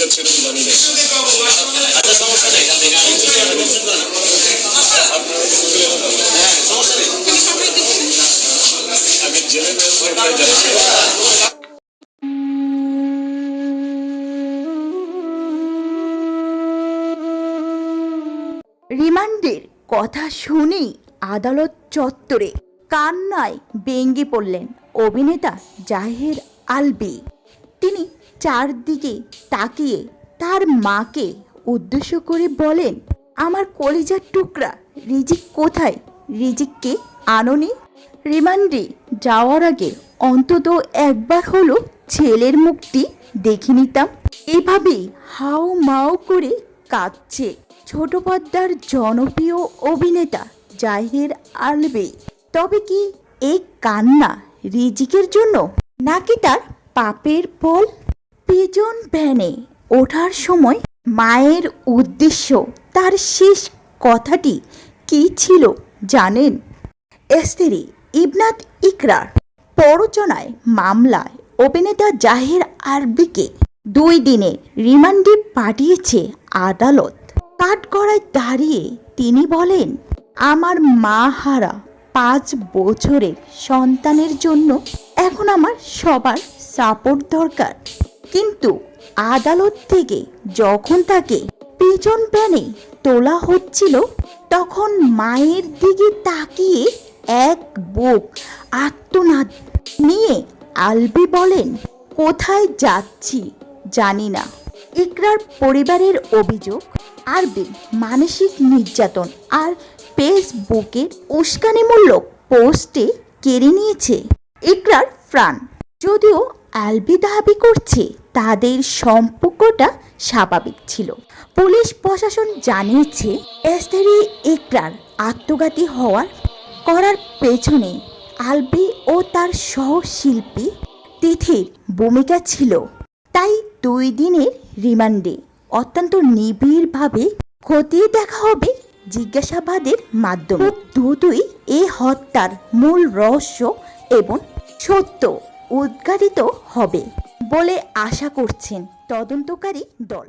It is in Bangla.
যাচ্ছে এটা তো জানি না। আচ্ছা সমস্যা নেই, আমি জেনে যাচ্ছি। রিমান্ডের কথা শুনেই আদালত চত্বরে কান্নায় ভেঙে পড়লেন অভিনেতা জাহের আলভী। তিনি চারদিকে তাকিয়ে তার মাকে উদ্দেশ্য করে বলেন, আমার কলিজার টুকরা রিজিক কোথায়? রিজিককে আনোনি? রিমান্ডে যাওয়ার আগে অন্তত একবার হলো ছেলের মুখটি দেখে নিতাম। এভাবেই হাউ মাউ করে কাঁদছে ছোট পর্দার জনপ্রিয় অভিনেতা জাহের আলভী। তবে কি এই কান্না রিজিকের জন্য, নাকি তার পাপের ফল? পিজন ভ্যানে ওঠার সময় মায়ের উদ্দেশ্য তার শেষ কথাটি কি ছিল জানেন? স্ত্রী ইবনাত ইকরার প্ররোচনায় মামলায় অভিনেতা জাহের আলভীকে 2 দিনের রিমান্ডে পাঠিয়েছে আদালত। কাঠগড়ায় দাঁড়িয়ে তিনি বলেন, আমার মা হারা 5 বছরের সন্তানের জন্য এখন আমার সবার সাপোর্ট দরকার। কিন্তু আদালত থেকে যখন তাকে পিজন ভ্যানে তোলা হচ্ছিল, তখন মায়ের দিকে তাকিয়ে এক বুক আর্তনাদ নিয়ে আলভী বলেন, কোথায় যাচ্ছি জানি না। ইকরার পরিবারের অভিযোগ, আলভী মানসিক নির্যাতন আর ফেসবুকের উস্কানিমূলক পোস্টে কেড়ে নিয়েছে ইকরার প্রাণ। যদিও আলভী দাবি করছে তাদের সম্পর্কটা স্বাভাবিক ছিল। পুলিশ প্রশাসন জানিয়েছে স্ত্রী ইকরার আত্মঘাতী করার পেছনে আলভী ও তার সহশিল্পী তিথির ভূমিকা ছিল। তাই 2 দিনের রিমান্ডে অত্যন্ত নিবিড়ভাবে খতিয়ে দেখা হবে জিজ্ঞাসাবাদের মাধ্যমে। দ্রুতই এই হত্যার মূল রহস্য এবং সত্য উদ্ঘাটিত হবে বলে আশা করছেন তদন্তকারী দল।